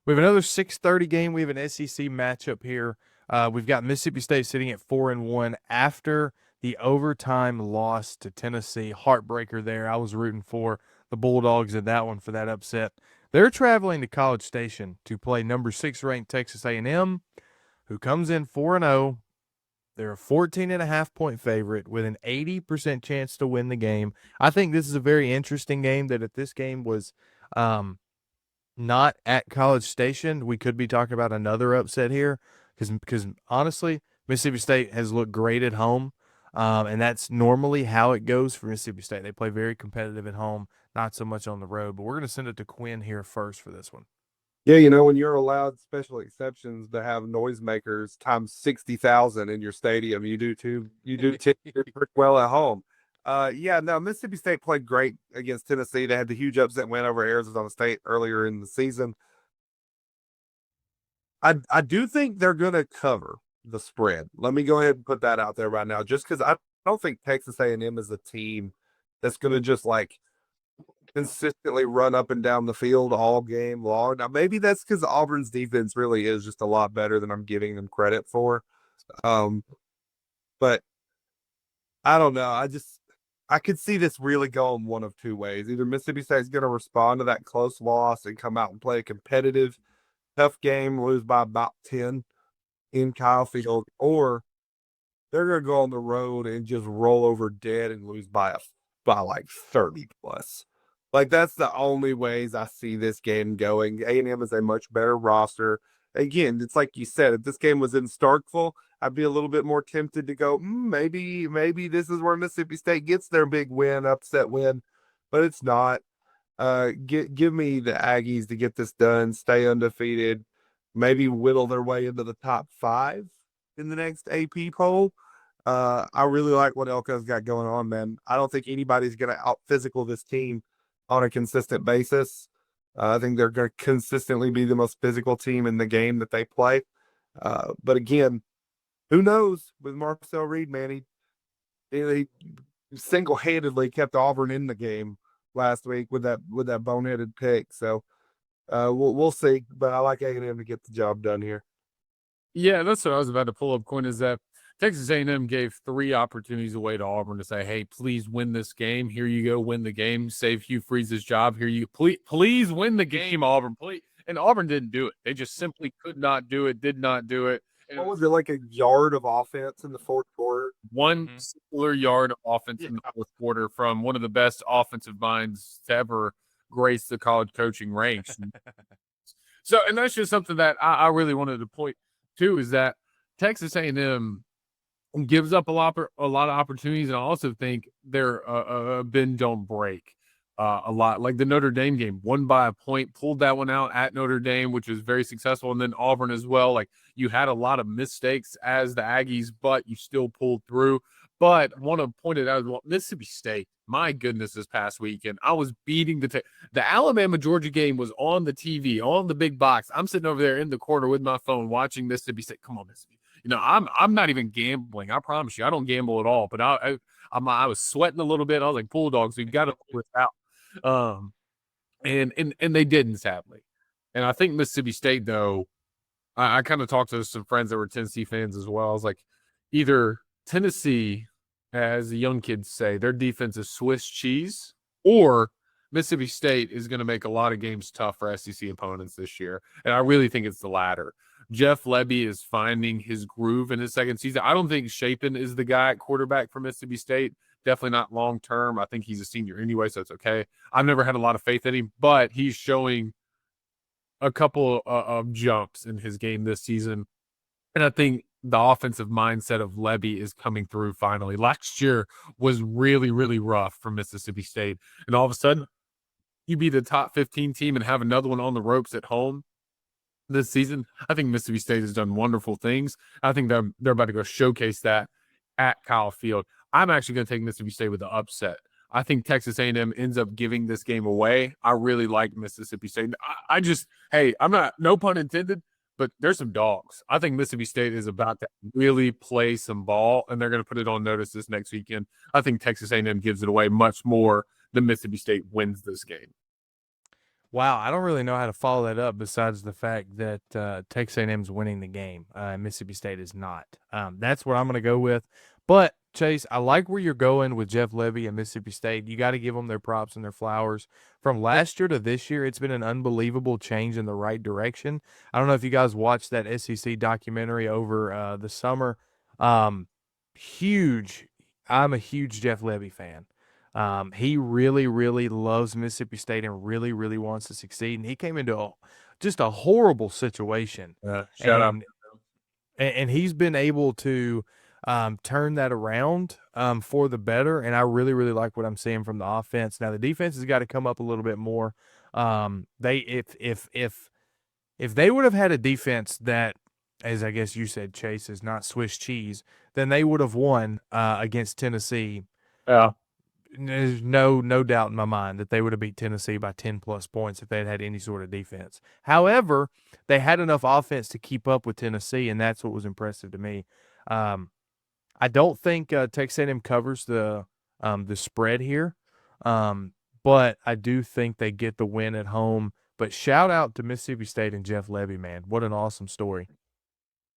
We have another 6:30 game. We have an SEC matchup here. We've got Mississippi State sitting at 4-1 after the overtime loss to Tennessee. Heartbreaker there. I was rooting for the Bulldogs in that one for that upset. They're traveling to College Station to play number 6 ranked Texas A&M, who comes in 4-0. They're a 14.5-point favorite with an 80% chance to win the game. I think this is a very interesting game. That if this game was not at College Station, we could be talking about another upset here because honestly, Mississippi State has looked great at home, and that's normally how it goes for Mississippi State. They play very competitive at home, not so much on the road. But we're going to send it to Quinn here first for this one. Yeah, when you're allowed special exceptions to have noisemakers times 60,000 in your stadium, you do too. You do pretty well at home. No, Mississippi State played great against Tennessee. They had the huge upset win over Arizona State earlier in the season. I do think they're going to cover the spread. Let me go ahead and put that out there right now, just because I don't think Texas A&M is a team that's going to just like consistently run up and down the field all game long. Now, maybe that's because Auburn's defense really is just a lot better than I'm giving them credit for. But I don't know. I could see this really going one of two ways. Either Mississippi State's going to respond to that close loss and come out and play a competitive, tough game, lose by about 10 in Kyle Field, or they're going to go on the road and just roll over dead and lose by like 30 plus. Like, that's the only ways I see this game going. A&M is a much better roster. Again, it's like you said, if this game was in Starkville, I'd be a little bit more tempted to go, maybe this is where Mississippi State gets their big win, upset win, but it's not. Give me the Aggies to get this done, stay undefeated, maybe whittle their way into the top 5 in the next AP poll. I really like what Elko's got going on, man. I don't think anybody's going to out physical this team on a consistent basis. I think they're going to consistently be the most physical team in the game that they play. But again, who knows with Marcel Reed, man? He single-handedly kept Auburn in the game last week with that boneheaded pick. So we'll see. But I like A&M to get the job done here. Yeah, that's what I was about to pull up, Quinn, is that Texas A&M gave 3 opportunities away to Auburn to say, hey, please win this game. Here you go, win the game. Save Hugh Freeze's job. Here you please win the game, Auburn. Please. And Auburn didn't do it. They just simply could not do it, did not do it. And what was it, like a yard of offense in the fourth quarter? One singular yard of offense in the fourth quarter from one of the best offensive minds to ever grace the college coaching ranks. So, and that's just something that I really wanted to point to, is that Texas A&M gives up a lot of opportunities, and I also think they're bend don't break a lot. Like the Notre Dame game, won by a point, pulled that one out at Notre Dame, which was very successful, and then Auburn as well. Like, you had a lot of mistakes as the Aggies, but you still pulled through. But I want to point it out as well, Mississippi State, my goodness, this past weekend, I was beating the Alabama-Georgia game was on the TV, on the big box. I'm sitting over there in the corner with my phone watching Mississippi State. Come on, Mississippi. I'm not even gambling. I promise you, I don't gamble at all. But I was sweating a little bit. I was like, Bulldogs, we've got to pull this out. And they didn't, sadly. And I think Mississippi State, though, I kind of talked to some friends that were Tennessee fans as well. I was like, either Tennessee, as the young kids say, their defense is Swiss cheese, or Mississippi State is going to make a lot of games tough for SEC opponents this year. And I really think it's the latter. Jeff Lebby is finding his groove in his second season. I don't think Shapen is the guy at quarterback for Mississippi State. Definitely not long term. I think he's a senior anyway, so it's okay. I've never had a lot of faith in him, but he's showing a couple of jumps in his game this season. And I think the offensive mindset of Lebby is coming through finally. Last year was really, really rough for Mississippi State. And all of a sudden, you be the top 15 team and have another one on the ropes at home this season. I think Mississippi State has done wonderful things. I think they're about to go showcase that at Kyle Field. I'm actually going to take Mississippi State with the upset. I think Texas A&M ends up giving this game away. I really like Mississippi State. I'm not, no pun intended, but there's some dogs. I think Mississippi State is about to really play some ball, and they're going to put it on notice this next weekend. I think Texas A&M gives it away much more than Mississippi State wins this game. Wow, I don't really know how to follow that up besides the fact that Texas A&M's winning the game and Mississippi State is not. That's what I'm going to go with. But Chase, I like where you're going with Jeff Levy and Mississippi State. You got to give them their props and their flowers. From last year to this year, it's been an unbelievable change in the right direction. I don't know if you guys watched that SEC documentary over the summer. Huge. I'm a huge Jeff Levy fan. He really, really loves Mississippi State and really, really wants to succeed. And he came into just a horrible situation, Shout out. and he's been able to turn that around for the better. And I really, really like what I'm seeing from the offense. Now the defense has got to come up a little bit more. If they would have had a defense that, as I guess you said, Chase, is not Swiss cheese, then they would have won against Tennessee. Yeah. There's no doubt in my mind that they would have beat Tennessee by 10-plus points if they had any sort of defense. However, they had enough offense to keep up with Tennessee, and that's what was impressive to me. I don't think Texas A&M covers the spread here, but I do think they get the win at home. But shout out to Mississippi State and Jeff Levy, man. What an awesome story.